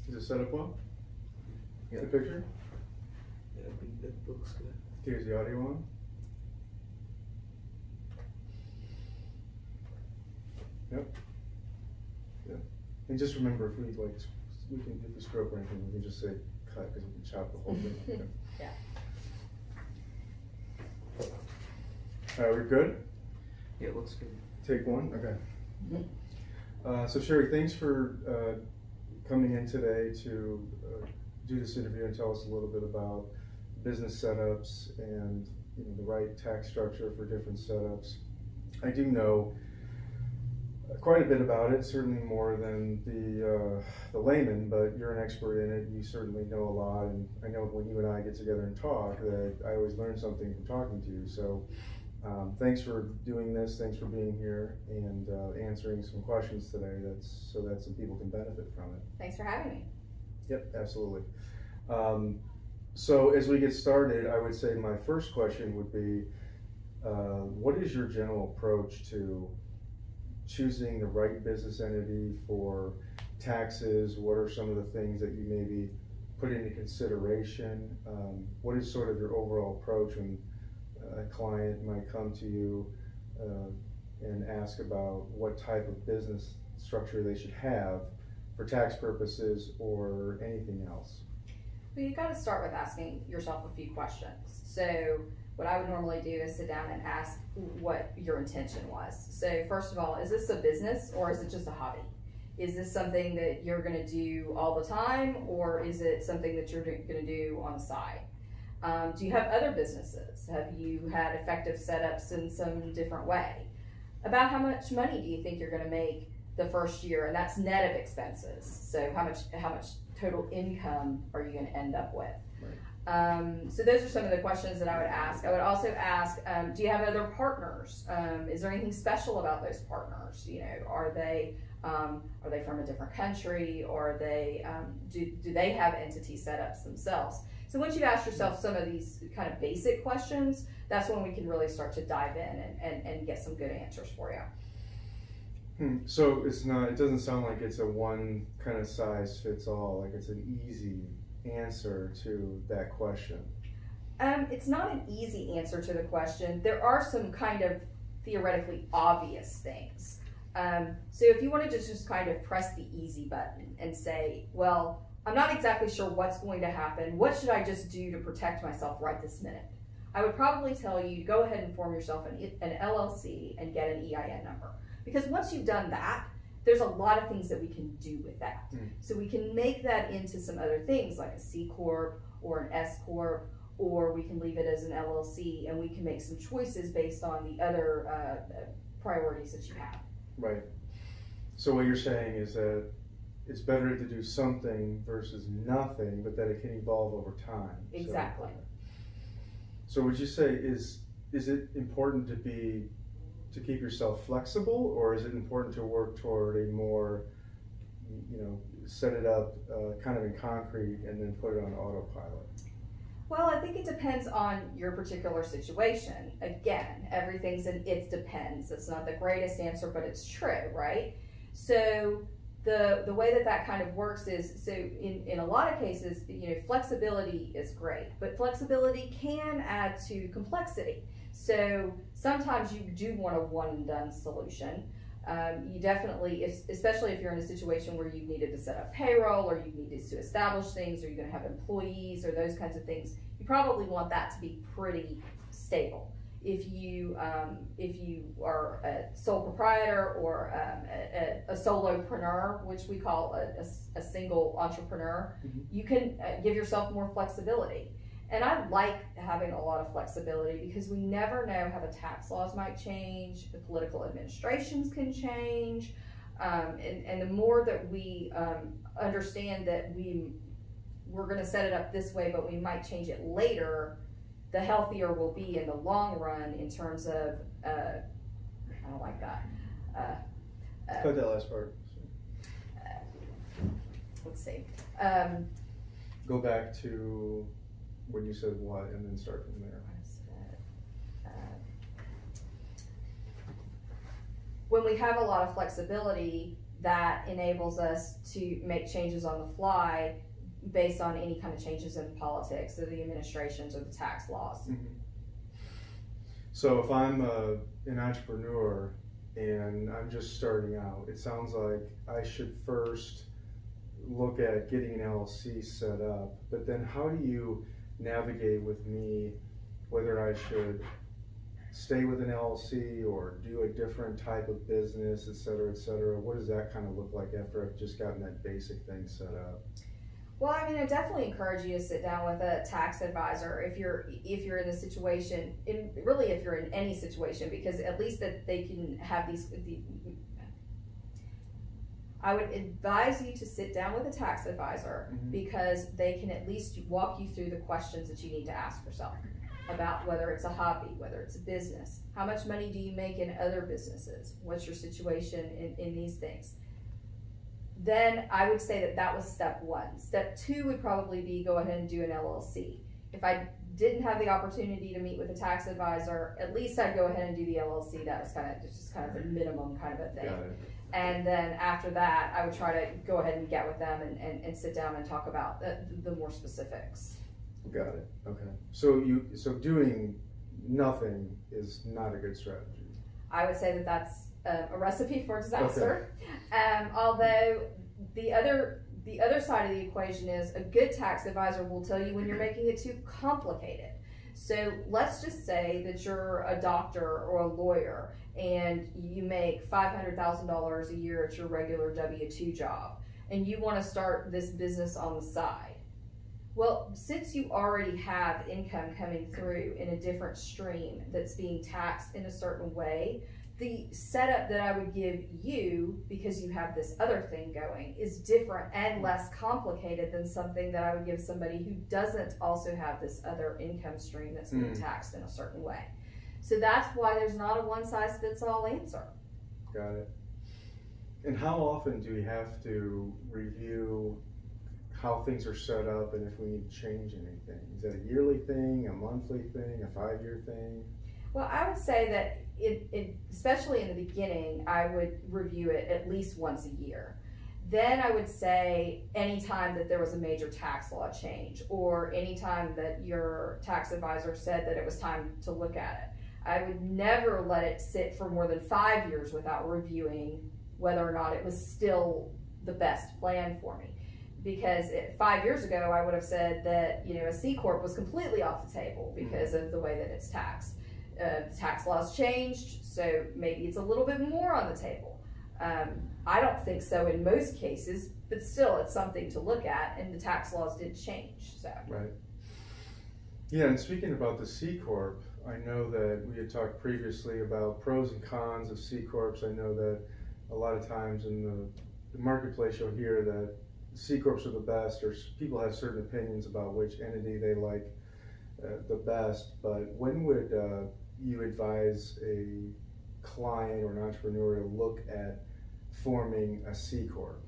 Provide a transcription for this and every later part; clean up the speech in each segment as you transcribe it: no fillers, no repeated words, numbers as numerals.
Is it set up well? Yeah. The picture? Yeah, I think that looks good. Here's the audio on. Yep. Yeah. And just remember, if we if we screw up or anything, we can just say cut because we can chop the whole thing. Okay. Yeah. All right, we're good? Yeah, it looks good. Take one? Okay. So Cheri, thanks for coming in today to do this interview and tell us a little bit about business setups and the right tax structure for different setups. I do know quite a bit about it, certainly more than the layman, but you're an expert in it. You certainly know a lot, and I know when you and I get together and talk that I always learn something from talking to you. So thanks for doing this. Thanks for being here and answering some questions today. So that some people can benefit from it. Thanks for having me. Yep, absolutely. So as we get started, I would say my first question would be, what is your general approach to choosing the right business entity for taxes? What are some of the things that you maybe put into consideration? What is sort of your overall approach when a client might come to you and ask about what type of business structure they should have for tax purposes or anything else? Well, you've got to start with asking yourself a few questions. So what I would normally do is sit down and ask what your intention was. So first of all, is this a business or is it just a hobby? Is this something that you're going to do all the time, or is it something that you're going to do on the side? Do you have other businesses? Have you had effective setups in some different way? About how much money do you think you're going to make the first year? And that's net of expenses. So how much total income are you going to end up with? Right. So those are some of the questions that I would ask. I would also ask, do you have other partners? Is there anything special about those partners? Are they from a different country, or are they do they have entity setups themselves? So once you've asked yourself some of these kind of basic questions, that's when we can really start to dive in and get some good answers for you. So it doesn't sound like it's a one kind of size fits all, like it's an easy answer to that question. It's not an easy answer to the question. There are some kind of theoretically obvious things. So if you wanted to just kind of press the easy button and say, well, I'm not exactly sure what's going to happen. What should I just do to protect myself right this minute? I would probably tell you to go ahead and form yourself an LLC and get an EIN number. Because once you've done that, there's a lot of things that we can do with that. So we can make that into some other things like a C Corp or an S Corp, or we can leave it as an LLC, and we can make some choices based on the other priorities that you have. Right. So what you're saying is that it's better to do something versus nothing, but that it can evolve over time. Exactly. So would you say is it important to keep yourself flexible, or is it important to work toward a more, set it up kind of in concrete and then put it on autopilot? Well, I think it depends on your particular situation. Again, everything's an it depends. It's not the greatest answer, but it's true, right? So the way that kind of works is, so in a lot of cases, flexibility is great, but flexibility can add to complexity. So sometimes you do want a one and done solution. You definitely, especially if you're in a situation where you needed to set up payroll, or you needed to establish things, or you're going to have employees, or those kinds of things, you probably want that to be pretty stable. If you are a sole proprietor or a solopreneur, which we call a single entrepreneur, you can give yourself more flexibility. And I like having a lot of flexibility because we never know how the tax laws might change, the political administrations can change, and the more that we understand that we're going to set it up this way, but we might change it later, the healthier we'll be in the long run in terms of, I don't like that. Cut that last part. Let's see. Go back to when you said what, and then start from there. When we have a lot of flexibility, that enables us to make changes on the fly based on any kind of changes in politics or the administrations or the tax laws. Mm-hmm. So if I'm an entrepreneur and I'm just starting out, it sounds like I should first look at getting an LLC set up, but then how do you navigate with me whether I should stay with an LLC or do a different type of business, et cetera, et cetera? What does that kind of look like after I've just gotten that basic thing set up? Well, I mean, I definitely encourage you to sit down with a tax advisor if you're in the situation, really if you're in any situation, because at least that they can have I would advise you to sit down with a tax advisor because they can at least walk you through the questions that you need to ask yourself about whether it's a hobby, whether it's a business, how much money do you make in other businesses, what's your situation in these things. Then I would say that was step one. Step two would probably be go ahead and do an LLC. If I didn't have the opportunity to meet with a tax advisor, at least I'd go ahead and do the LLC. That was just kind of the minimum kind of a thing. Got it. And then after that, I would try to go ahead and get with them and sit down and talk about the more specifics. Got it. Okay. So doing nothing is not a good strategy. I would say that that's a recipe for disaster. Okay. Although the other side of the equation is a good tax advisor will tell you when you're making it too complicated. So let's just say that you're a doctor or a lawyer and you make $500,000 a year at your regular W-2 job and you want to start this business on the side. Well, since you already have income coming through in a different stream that's being taxed in a certain way, the setup that I would give you, because you have this other thing going, is different and less complicated than something that I would give somebody who doesn't also have this other income stream that's being taxed in a certain way. So that's why there's not a one-size-fits-all answer. Got it. And how often do we have to review how things are set up and if we need to change anything? Is that a yearly thing, a monthly thing, a 5-year thing? Well, I would say that especially in the beginning, I would review it at least once a year. Then I would say anytime that there was a major tax law change or anytime that your tax advisor said that it was time to look at it. I would never let it sit for more than 5 years without reviewing whether or not it was still the best plan for me. Because 5 years ago, I would have said that a C Corp was completely off the table because of the way that it's taxed. Tax laws changed, so maybe it's a little bit more on the table. I don't think so in most cases, but still it's something to look at, and the tax laws did change. So. Right. Yeah, and speaking about the C Corp, I know that we had talked previously about pros and cons of C Corps. I know that a lot of times in the marketplace you'll hear that C Corps are the best, or people have certain opinions about which entity they like the best, but when would you advise a client or an entrepreneur to look at forming a C Corp?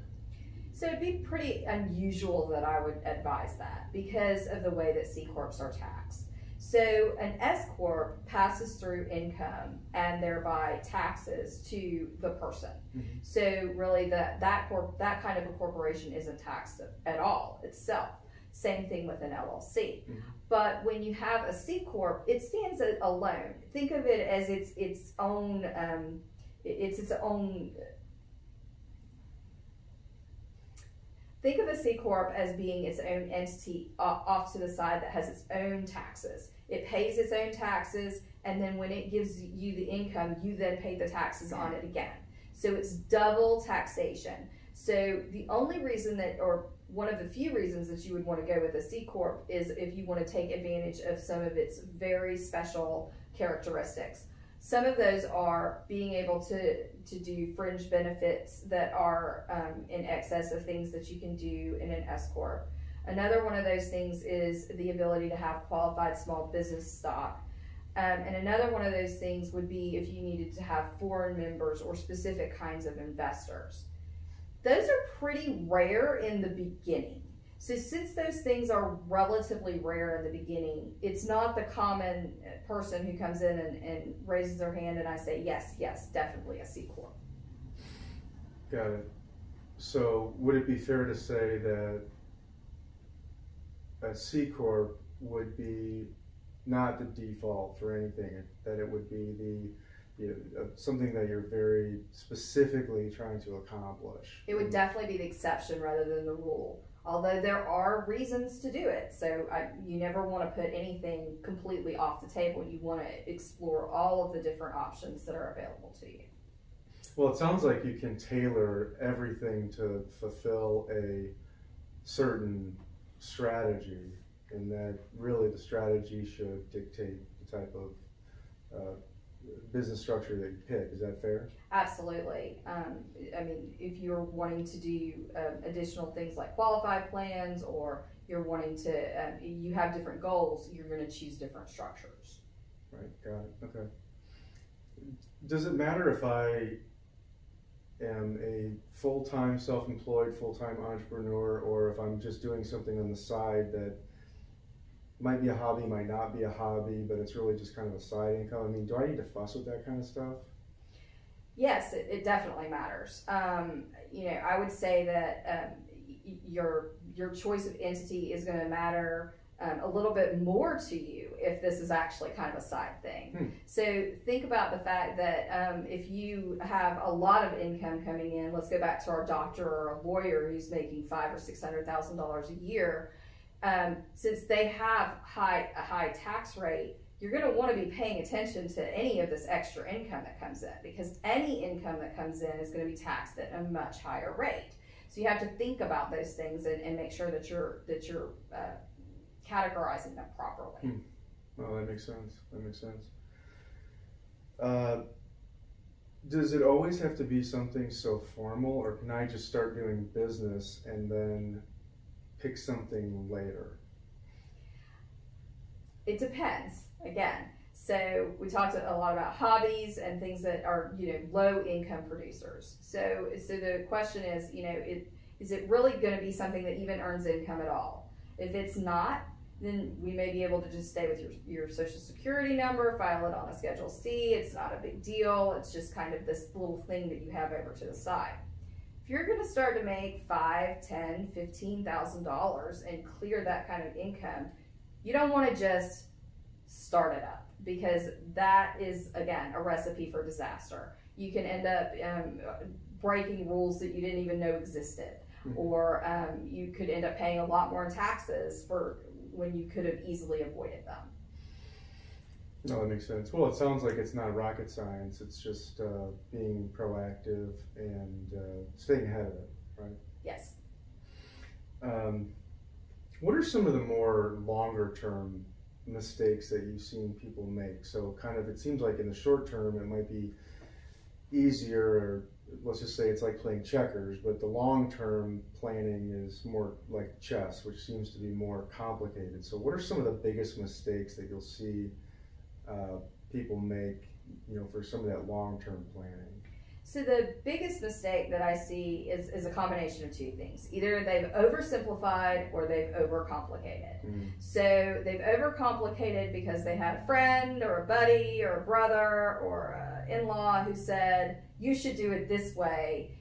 So it'd be pretty unusual that I would advise that because of the way that C Corps are taxed. So an S Corp passes through income and thereby taxes to the person. Mm-hmm. So really that kind of a corporation isn't taxed at all itself. Same thing with an LLC. Mm-hmm. But when you have a C Corp, it stands alone. Think of it as its own. Think of a C Corp as being its own entity off to the side that has its own taxes. It pays its own taxes, and then when it gives you the income, you then pay the taxes on it again. So it's double taxation. So the only reason or one of the few reasons that you would want to go with a C Corp is if you want to take advantage of some of its very special characteristics. Some of those are being able to do fringe benefits that are in excess of things that you can do in an S Corp. Another one of those things is the ability to have qualified small business stock. And another one of those things would be if you needed to have foreign members or specific kinds of investors. Those are pretty rare in the beginning. So since those things are relatively rare in the beginning, it's not the common person who comes in and raises their hand and I say, yes, definitely a C Corp. Got it. So would it be fair to say that a C Corp would be not the default for anything, that it would be something that you're very specifically trying to accomplish? It would definitely be the exception rather than the rule. Although there are reasons to do it. So you never want to put anything completely off the table. You want to explore all of the different options that are available to you. Well, it sounds like you can tailor everything to fulfill a certain strategy, and that really the strategy should dictate the type of business structure that you pick. Is that fair? Absolutely. I mean, if you're wanting to do additional things like qualified plans, or you're wanting to, you have different goals, you're going to choose different structures. Right, got it, okay. Does it matter if I am a full-time self-employed, full-time entrepreneur, or if I'm just doing something on the side that might be a hobby, might not be a hobby, but it's really just kind of a side income? I mean, do I need to fuss with that kind of stuff? Yes, it definitely matters. I would say that your choice of entity is going to matter a little bit more to you if this is actually kind of a side thing. So think about the fact that if you have a lot of income coming in, let's go back to our doctor or a lawyer who's making $500,000 or $600,000 a year. Since they have a high tax rate, you're going to want to be paying attention to any of this extra income that comes in, because any income that comes in is going to be taxed at a much higher rate. So you have to think about those things and make sure that you're categorizing them properly. Well, that makes sense. That makes sense. Does it always have to be something so formal, or can I just start doing business and then pick something later? It depends. Again, so we talked a lot about hobbies and things that are, low income producers. So the question is, is it really going to be something that even earns income at all? If it's not, then we may be able to just stay with your social security number, file it on a Schedule C. It's not a big deal. It's just kind of this little thing that you have over to the side. If you're going to start to make $5,000, $10,000, $15,000 and clear that kind of income, you don't want to just start it up, because that is, again, a recipe for disaster. You can end up breaking rules that you didn't even know existed, or you could end up paying a lot more in taxes for when you could have easily avoided them. No, that makes sense. Well, it sounds like it's not rocket science. It's just being proactive and staying ahead of it, right? Yes. What are some of the more longer term mistakes that you've seen people make? So kind of, it seems like in the short term it might be easier, or let's just say it's like playing checkers, but the long term planning is more like chess, which seems to be more complicated. So what are some of the biggest mistakes that you'll see people make, for some of that long term planning? So the biggest mistake that I see is a combination of two things. Either they've oversimplified or they've overcomplicated. So they've overcomplicated because they had a friend or a buddy or a brother or an in-law who said, you should do it this way.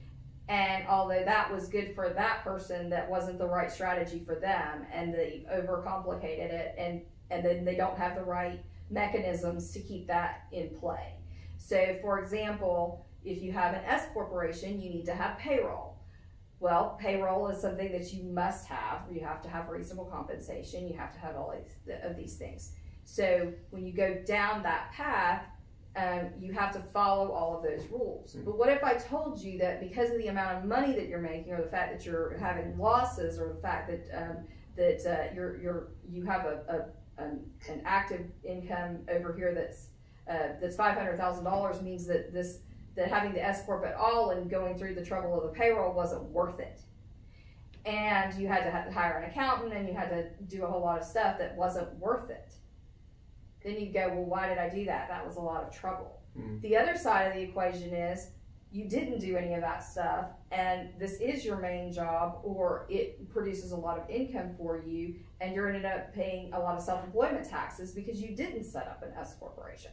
And although that was good for that person, that wasn't the right strategy for them, and they've overcomplicated it, and then they don't have the right mechanisms to keep that in play. So for example, if you have an S corporation, you need to have payroll. Well, payroll is something that you must have. You have to have reasonable compensation. You have to have all of these things. So when you go down that path, you have to follow all of those rules. But what if I told you that because of the amount of money that you're making, or the fact that you're having losses, or the fact that you have an active income over here that's $500,000 means that having the S corp at all and going through the trouble of the payroll wasn't worth it, and you had to hire an accountant and you had to do a whole lot of stuff that wasn't worth it, then you go, well, why did I do that? That was a lot of trouble. The other side of the equation is you didn't do any of that stuff, and this is your main job, or it produces a lot of income for you, and you're ended up paying a lot of self-employment taxes because you didn't set up an S corporation.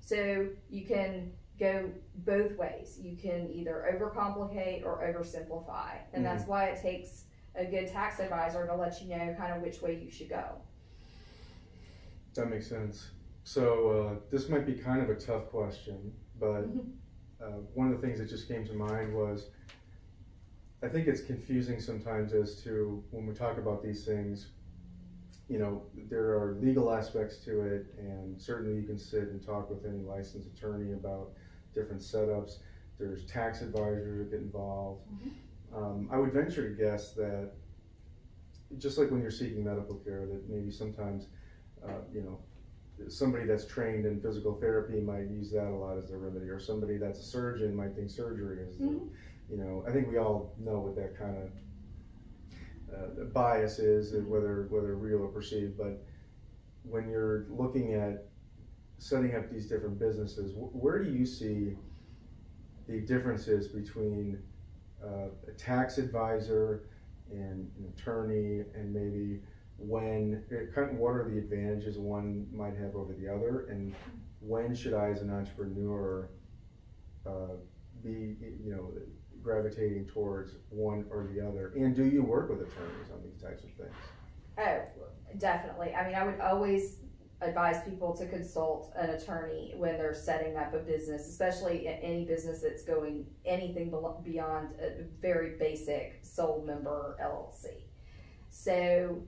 So you can go both ways. You can either overcomplicate or oversimplify, and that's why it takes a good tax advisor to let you know kind of which way you should go. That makes sense. So this might be kind of a tough question, but one of the things that just came to mind was, I think it's confusing sometimes as to when we talk about these things, you know, there are legal aspects to it, and certainly you can sit and talk with any licensed attorney about different setups. There's tax advisors that get involved. I would venture to guess that just like when you're seeking medical care, that maybe sometimes, you know, somebody that's trained in physical therapy might use that a lot as their remedy, or somebody that's a surgeon might think surgery is, you know, I think we all know what that kind of bias is, whether real or perceived. But when you're looking at setting up these different businesses, where do you see the differences between a tax advisor and an attorney, and maybe what are the advantages one might have over the other, and when should I as an entrepreneur be, you know, gravitating towards one or the other? And do you work with attorneys on these types of things? Oh, definitely. I mean, I would always advise people to consult an attorney when they're setting up a business, especially any business that's going anything beyond a very basic sole member LLC. So,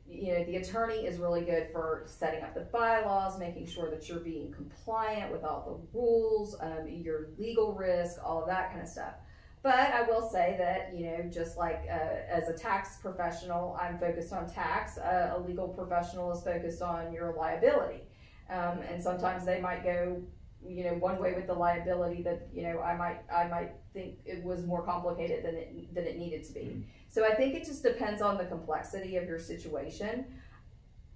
you know, the attorney is really good for setting up the bylaws, making sure that you're being compliant with all the rules, your legal risk, all of that kind of stuff. But I will say that, you know, just like as a tax professional, I'm focused on tax. A legal professional is focused on your liability. And sometimes they might go, you know, one way with the liability that, you know, I might think it was more complicated than it needed to be. So I think it just depends on the complexity of your situation.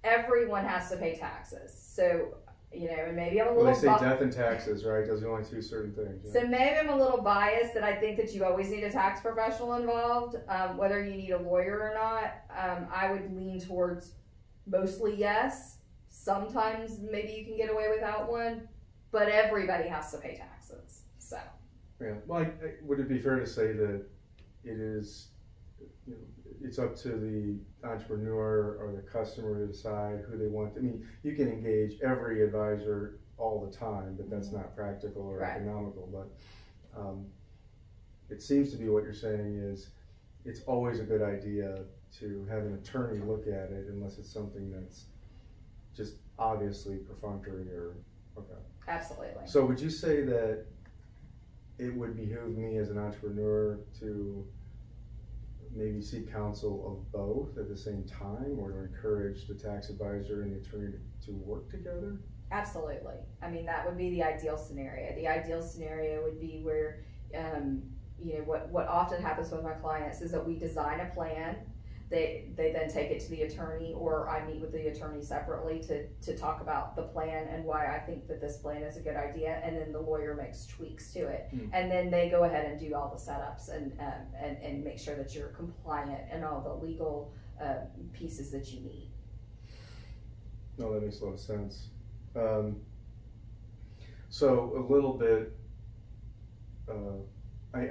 Everyone has to pay taxes. So, you know, and maybe I'm a little. Well, they say death and taxes, right? Those are only two certain things. Yeah. So maybe I'm a little biased that I think that you always need a tax professional involved, whether you need a lawyer or not. I would lean towards mostly yes. Sometimes maybe you can get away without one, but everybody has to pay taxes. So. Yeah. Well, would it be fair to say that it is, you know, it's up to the entrepreneur or the customer to decide who they want? I mean, you can engage every advisor all the time, but that's not practical or economical. But it seems to be what you're saying is it's always a good idea to have an attorney look at it, unless it's something that's just obviously perfunctory or Absolutely. So would you say that it would behoove me as an entrepreneur to maybe seek counsel of both at the same time, or to encourage the tax advisor and the attorney to work together? Absolutely. I mean, that would be the ideal scenario. The ideal scenario would be where, you know, what often happens with my clients is that we design a plan. They then take it to the attorney, or I meet with the attorney separately to talk about the plan and why I think that this plan is a good idea, and then the lawyer makes tweaks to it, and then they go ahead and do all the setups and make sure that you're compliant and all the legal pieces that you need. No, that makes a lot of sense. So a little bit, I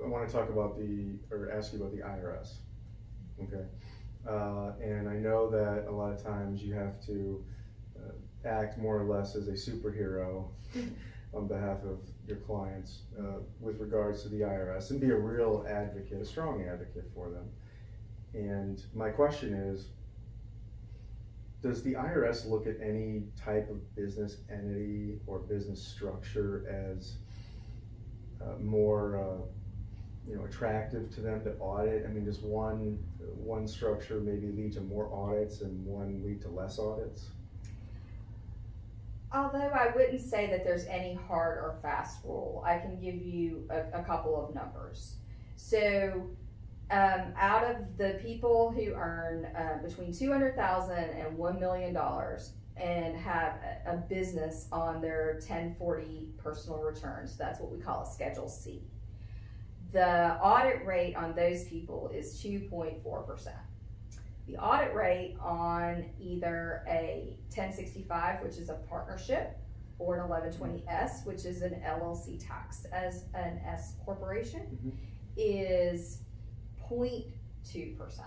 want to talk about ask you about the IRS. Okay, and I know that a lot of times you have to act more or less as a superhero on behalf of your clients with regards to the IRS, and be a real advocate, a strong advocate for them. And my question is, does the IRS look at any type of business entity or business structure as more you know, attractive to them to audit? I mean, does one structure maybe lead to more audits and one lead to less audits? Although I wouldn't say that there's any hard or fast rule, I can give you a couple of numbers. So out of the people who earn between $200,000 and $1 million and have a business on their 1040 personal returns, that's what we call a Schedule C. The audit rate on those people is 2.4%. The audit rate on either a 1065, which is a partnership, or an 1120S, which is an LLC taxed as an S corporation, is 0.2%.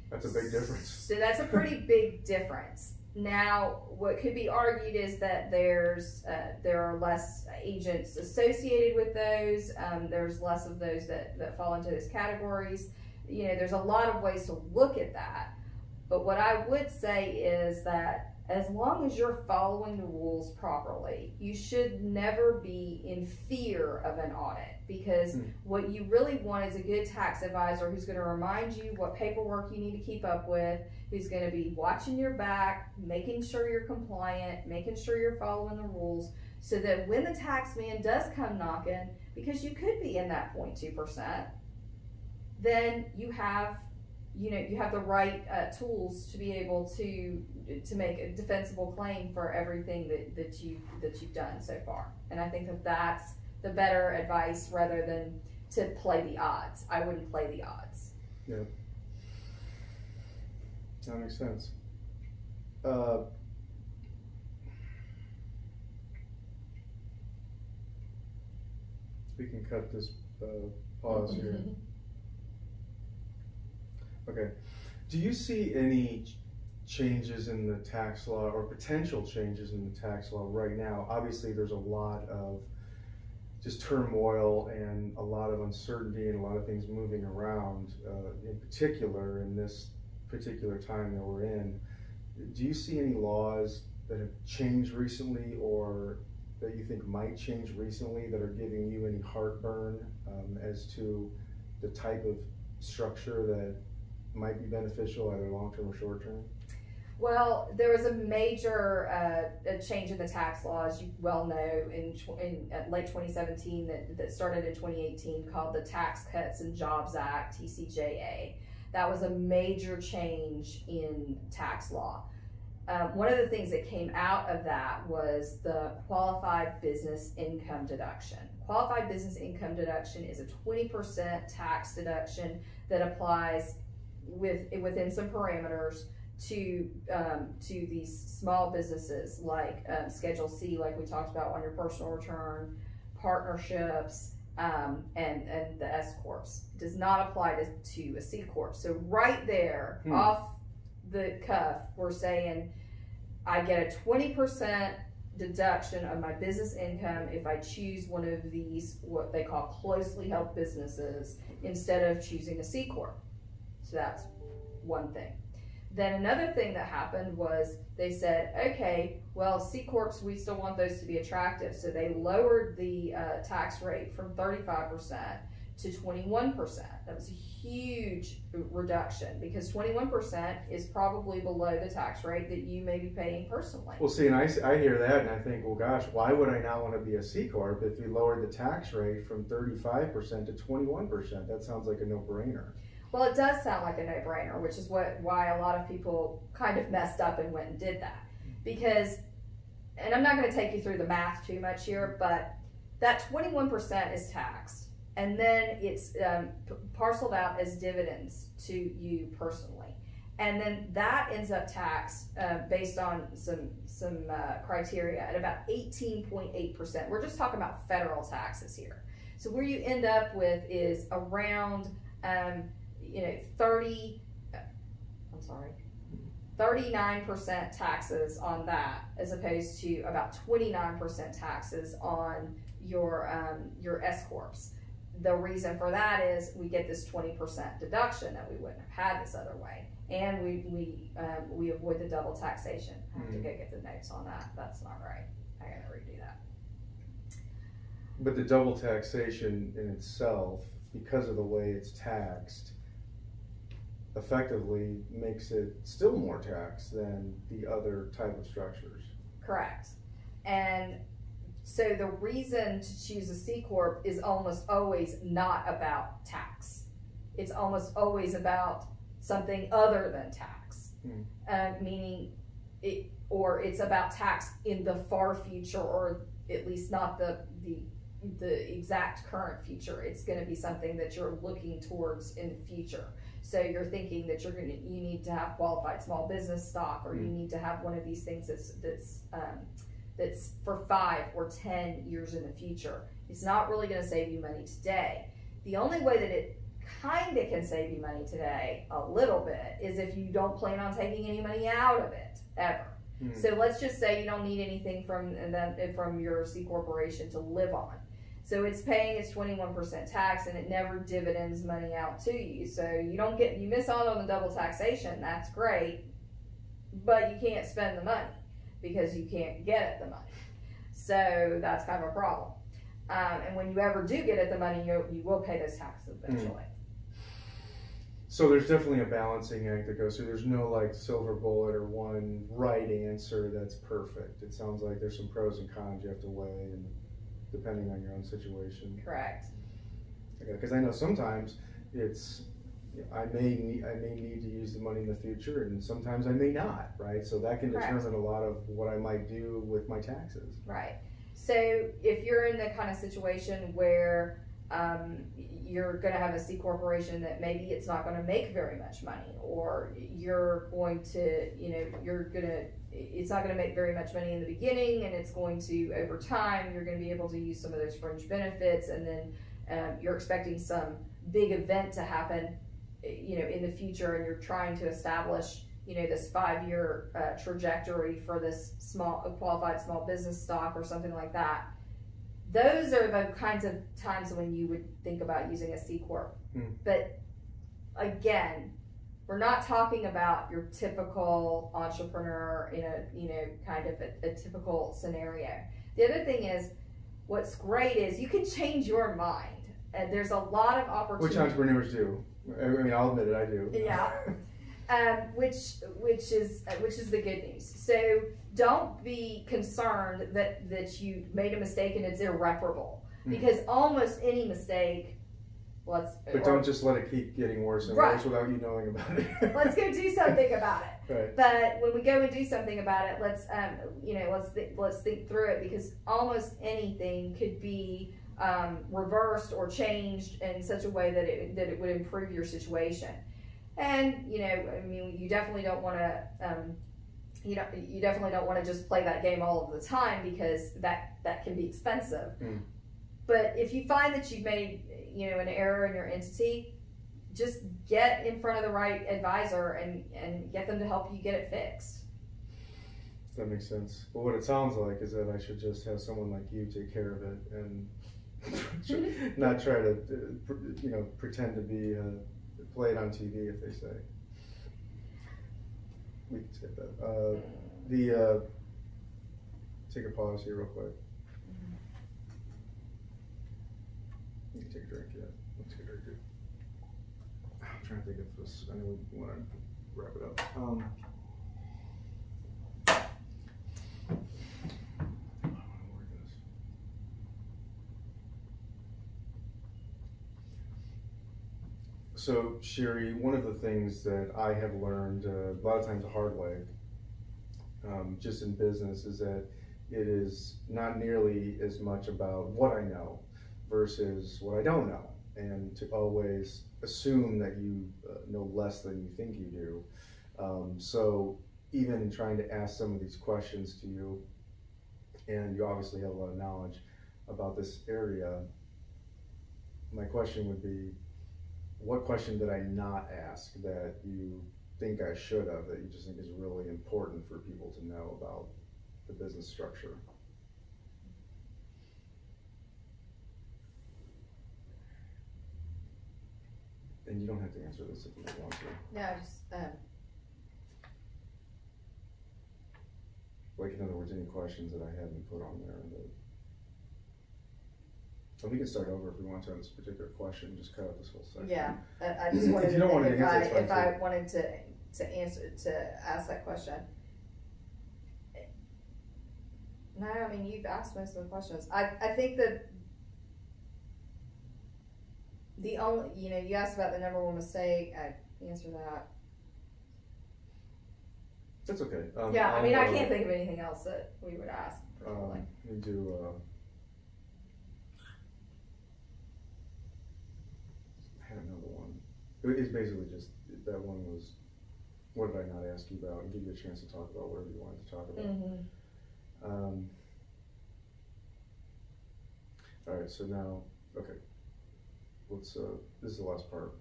That's a big difference. So that's a pretty big difference. Now, what could be argued is that there are less agents associated with those. There's less of those that fall into those categories. You know, there's a lot of ways to look at that. But what I would say is that as long as you're following the rules properly, you should never be in fear of an audit, because what you really want is a good tax advisor who's going to remind you what paperwork you need to keep up with, who's going to be watching your back, making sure you're compliant, making sure you're following the rules, so that when the tax man does come knocking, because you could be in that 0.2%, then you have the right tools to be able to make a defensible claim for everything that you've done so far. And I think that's the better advice, rather than to play the odds. I wouldn't play the odds. Yeah, that makes sense. We can cut this pause here. Okay. Do you see any changes in the tax law, or potential changes in the tax law right now? Obviously, there's a lot of just turmoil and a lot of uncertainty and a lot of things moving around, in particular in this particular time that we're in. Do you see any laws that have changed recently, or that you think might change recently, that are giving you any heartburn as to the type of structure that might be beneficial, either long-term or short-term? Well, there was a major change in the tax law, as you well know, in late 2017 that started in 2018, called the Tax Cuts and Jobs Act, TCJA. That was a major change in tax law. One of the things that came out of that was the qualified business income deduction. Qualified business income deduction is a 20% tax deduction that applies within some parameters to these small businesses, like Schedule C, like we talked about on your personal return, partnerships, and the S corps. Does not apply to a C corp. So right there, off the cuff, we're saying I get a 20% deduction of my business income if I choose one of these, what they call closely held businesses, instead of choosing a C corp. So that's one thing. Then another thing that happened was they said, okay, well, C corps, we still want those to be attractive. So they lowered the tax rate from 35% to 21%. That was a huge reduction, because 21% is probably below the tax rate that you may be paying personally. Well, see, and I hear that and I think, well, gosh, why would I not want to be a C corp if you lowered the tax rate from 35% to 21%? That sounds like a no-brainer. Well, it does sound like a no-brainer, which is why a lot of people kind of messed up and went and did that. Because, and I'm not going to take you through the math too much here, but that 21% is taxed, and then it's parceled out as dividends to you personally. And then that ends up taxed based on some criteria at about 18.8%. We're just talking about federal taxes here. So where you end up with is around 39% taxes on that, as opposed to about 29% taxes on your S corps. The reason for that is we get this 20% deduction that we wouldn't have had this other way, and we avoid the double taxation. I have to go get the notes on that. That's not right. I gotta redo that. But the double taxation in itself, because of the way it's taxed, effectively makes it still more taxed than the other type of structures. Correct. And so the reason to choose a C corp is almost always not about tax. It's almost always about something other than tax, meaning it's about tax in the far future, or at least not the exact current future. It's going to be something that you're looking towards in the future. So you're thinking that you need to have qualified small business stock, or you need to have one of these things that's for 5 or 10 years in the future. It's not really going to save you money today. The only way that it kind of can save you money today, a little bit, is if you don't plan on taking any money out of it ever. So let's just say you don't need anything from your C corporation to live on. So it's paying its 21% tax, and it never dividends money out to you. So you miss out on the double taxation. That's great, but you can't spend the money because you can't get at the money. So that's kind of a problem. And when you ever do get at the money, you will pay those taxes eventually. So there's definitely a balancing act that goes through. There's no like silver bullet or one right answer that's perfect. It sounds like there's some pros and cons you have to weigh, and depending on your own situation. Correct. Okay, because I know sometimes I may need to use the money in the future, and sometimes I may not, right? So that can determine a lot of what I might do with my taxes. Right. So if you're in the kind of situation where you're going to have a C corporation that maybe it's not going to make very much money, or you're going to, it's not going to make very much money in the beginning, and it's going to, over time, you're going to be able to use some of those fringe benefits, and then you're expecting some big event to happen, in the future, and you're trying to establish, this 5-year trajectory for this qualified small business stock or something like that. Those are the kinds of times when you would think about using a C Corp. But again, we're not talking about your typical entrepreneur in a, kind of a typical scenario. The other thing is, what's great is you can change your mind. And there's a lot of opportunity. Which entrepreneurs do. I mean, I'll admit it, I do. Yeah. Which is the good news. So don't be concerned that you made a mistake and it's irreparable, because almost any mistake, but don't just let it keep getting worse and worse without you knowing about it. Let's go do something about it. Right. But when we go and do something about it, let's think through it, because almost anything could be reversed or changed in such a way that it would improve your situation. And you definitely don't want to you definitely don't want to just play that game all of the time, because that can be expensive. But if you find that you've made an error in your entity, just get in front of the right advisor and get them to help you get it fixed. That makes sense. But what it sounds like is that I should just have someone like you take care of it, and not try to pretend to be play it on TV, if they say. We can skip that. Take a pause here real quick. You can take a drink, yeah. Let's take a drink. I'm trying to think if this, I know we want to wrap it up. So, Cheri, one of the things that I have learned a lot of times the hard way, just in business, is that it is not nearly as much about what I know versus what I don't know, and to always assume that you know less than you think you do. So even in trying to ask some of these questions to you, and you obviously have a lot of knowledge about this area, my question would be, what question did I not ask that you think I should have, that you just think is really important for people to know about the business structure? And you don't have to answer this if you don't want to. No, just like, in other words, any questions that I haven't put on there. So we can start over if we want to on this particular question. Just cut out this whole section. Yeah, I just wanted if you don't want to answer, it's fine if I wanted to ask that question. No, I mean, you've asked most of the questions. I think that the only, you asked about the number one mistake. I answered that. That's okay. Yeah, I mean, I can't think of anything else that we would ask. We do. I had another one. It's basically just that one was, what did I not ask you about, and give you a chance to talk about whatever you wanted to talk about. All right, so now, okay, let's, this is the last part.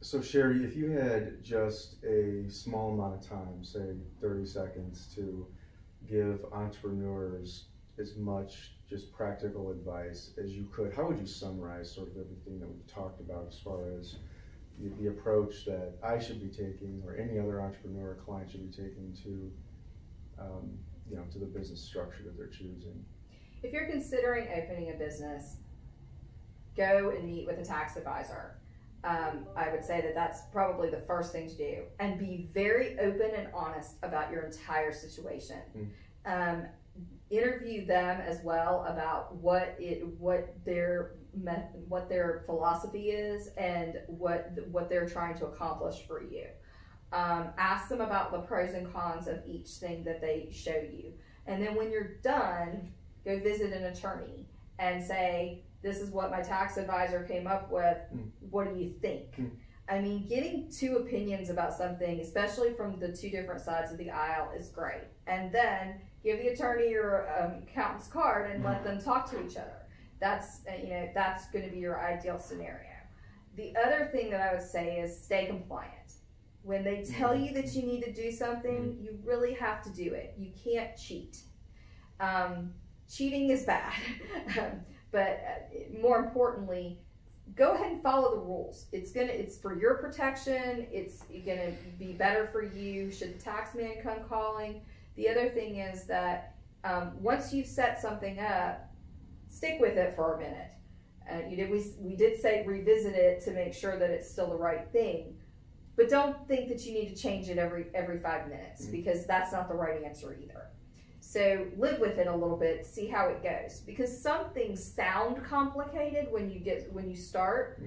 So Cheri, if you had just a small amount of time, say 30 seconds, to give entrepreneurs as much just practical advice as you could, how would you summarize sort of everything that we've talked about as far as the approach that I should be taking or any other entrepreneur or client should be taking to, to the business structure that they're choosing? If you're considering opening a business, go and meet with a tax advisor. I would say that that's probably the first thing to do, and be very open and honest about your entire situation. Interview them as well about what their philosophy is and what they're trying to accomplish for you. Ask them about the pros and cons of each thing that they show you, and then when you're done, go visit an attorney and say, this is what my tax advisor came up with. What do you think? I mean, getting two opinions about something, especially from the two different sides of the aisle, is great. And then give the attorney your accountant's card and let them talk to each other. That's that's going to be your ideal scenario. The other thing that I would say is stay compliant. When they tell you that you need to do something, you really have to do it. You can't cheat. Cheating is bad. But more importantly, go ahead and follow the rules. It's for your protection. It's gonna be better for you should the tax man come calling. The other thing is that once you've set something up, stick with it for a minute. We did say revisit it to make sure that it's still the right thing, but don't think that you need to change it every 5 minutes, because that's not the right answer either. So live with it a little bit, see how it goes, because some things sound complicated when you start,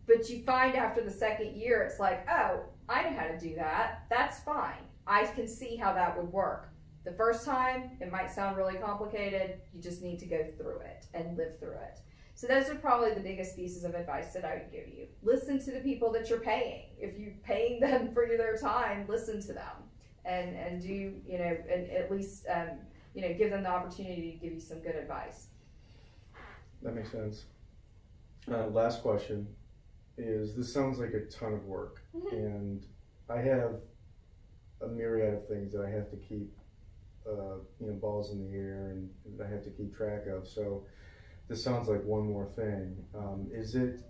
but you find after the second year it's like, oh, I know how to do that. That's fine. I can see how that would work. The first time it might sound really complicated. You just need to go through it and live through it. So those are probably the biggest pieces of advice that I would give you. Listen to the people that you're paying. If you're paying them for their time, listen to them and do and at least give them the opportunity to give you some good advice. That makes sense. Last question is, this sounds like a ton of work, and I have a myriad of things that I have to keep, balls in the air and I have to keep track of. So this sounds like one more thing. Is it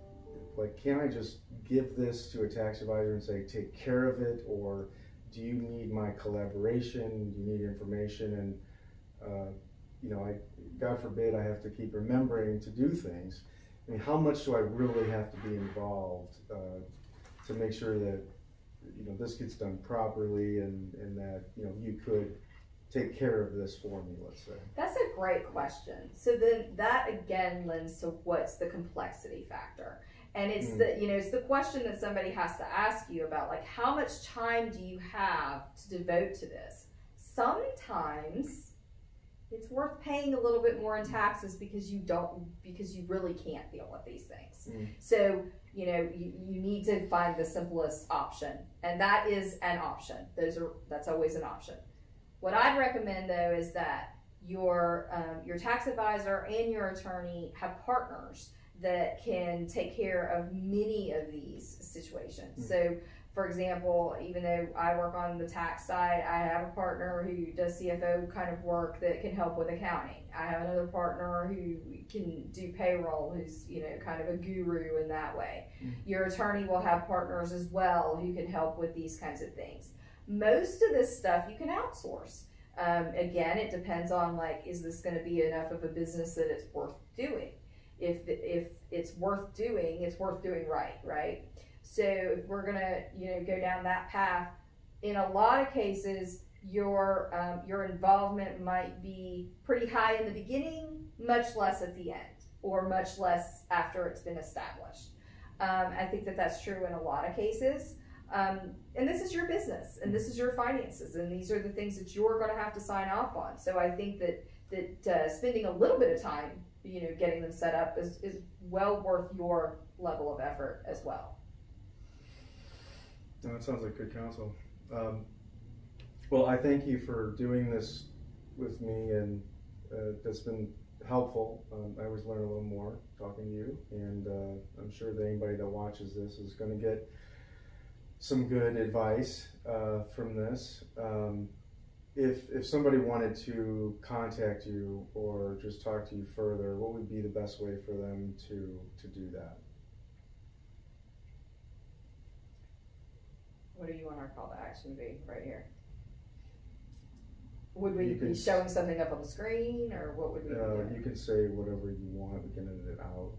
like, can I just give this to a tax advisor and say, take care of it, or do you need my collaboration? Do you need information? And God forbid I have to keep remembering to do things. I mean, how much do I really have to be involved to make sure that this gets done properly, and that you could take care of this for me, let's say? That's a great question. So then that again lends to what's the complexity factor. And it's it's the question that somebody has to ask you about, like, how much time do you have to devote to this? Sometimes it's worth paying a little bit more in taxes because you really can't deal with these things. So you need to find the simplest option, and that is an option. That's always an option. What I'd recommend though is that your tax advisor and your attorney have partners that can take care of many of these situations. So for example, even though I work on the tax side, I have a partner who does CFO kind of work that can help with accounting. I have another partner who can do payroll, who's kind of a guru in that way. Your attorney will have partners as well who can help with these kinds of things. Most of this stuff you can outsource. Again, it depends on, like, is this going to be enough of a business that it's worth doing? If it's worth doing, it's worth doing right? So if we're gonna go down that path, in a lot of cases, your involvement might be pretty high in the beginning, much less at the end, or much less after it's been established. I think that that's true in a lot of cases. And this is your business, and this is your finances, and these are the things that you're going to have to sign off on. So I think that spending a little bit of time, getting them set up is well worth your level of effort as well. No, that sounds like good counsel. Well, I thank you for doing this with me, and that's been helpful. I always learn a little more talking to you, and I'm sure that anybody that watches this is going to get some good advice from this. If somebody wanted to contact you or just talk to you further, what would be the best way for them to do that? What do you want our call to action to be right here? Would we be showing something up on the screen, or what would we be doing? You can say whatever you want. We can edit it out.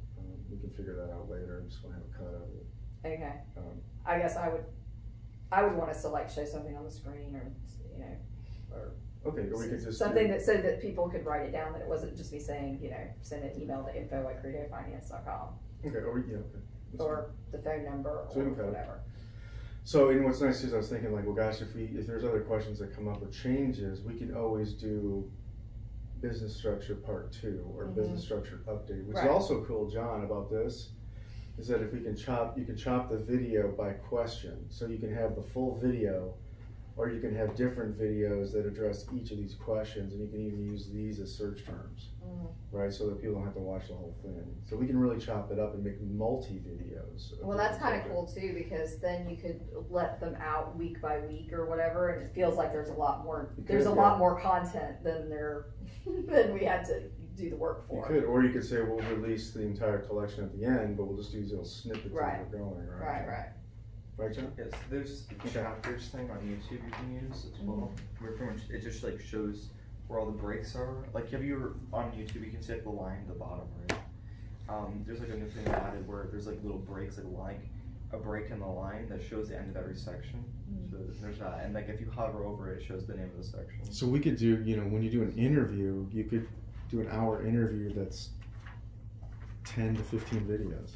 We can figure that out later. I just want to have a cut of it. Okay. I guess I would want us to like show something on the screen, or or okay, or we could just something that so that people could write it down, that it wasn't just me saying, send an email to info@credofinance.com. Okay, okay. Or the phone number or whatever. So, and what's nice is I was thinking, like, well, gosh, if there's other questions that come up or changes, we can always do business structure part 2 or business structure update. What's also cool, John, about this is that if we can you can chop the video by question, so you can have the full video, or you can have different videos that address each of these questions, and you can even use these as search terms, right? So that people don't have to watch the whole thing. So we can really chop it up and make multi-videos. Well, that's kind of cool too, because then you could let them out week by week or whatever, and it feels like there's a lot more. There's a lot more content than than we had to do the work for. You could, or you could say we'll release the entire collection at the end, but we'll just use little snippets as we're going, right? Right. Right, John? Yes, there's a chapters thing on YouTube you can use as well. Where pretty much it just like shows where all the breaks are. Like, have you ever on YouTube, you can see like the line at the bottom, right? There's like a new thing added where there's like little breaks, like a break in the line that shows the end of every section. So there's that, and like if you hover over it, it shows the name of the section. So we could do, when you do an interview, you could do an hour interview that's 10 to 15 videos.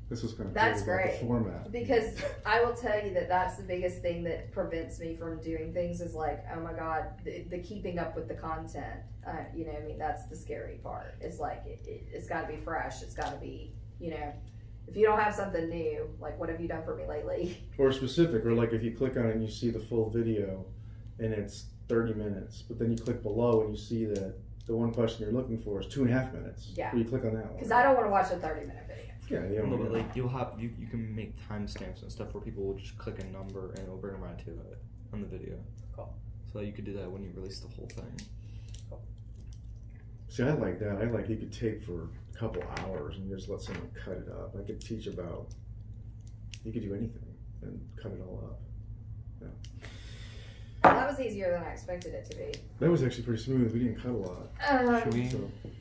This was kind of that's cool about great the format. Because I will tell you that's the biggest thing that prevents me from doing things is like, oh my God, the keeping up with the content. That's the scary part. It's like it's got to be fresh. It's got to be, if you don't have something new, like what have you done for me lately? Or specific, or like if you click on it and you see the full video and it's 30 minutes, but then you click below and you see that the one question you're looking for is 2.5 minutes. Yeah. Or you click on that one. Because I don't want to watch a 30-minute video. Yeah, like you can make timestamps and stuff where people will just click a number and it'll bring them right to it on the video. Cool. So you could do that when you release the whole thing. Cool. See, I like that. I like you could tape for a couple hours and just let someone cut it up. I could teach about. You could do anything and cut it all up. Yeah. Well, that was easier than I expected it to be. That was actually pretty smooth. We didn't cut a lot.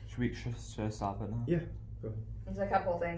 Should I stop it now? Yeah. Go ahead. There's a couple of things.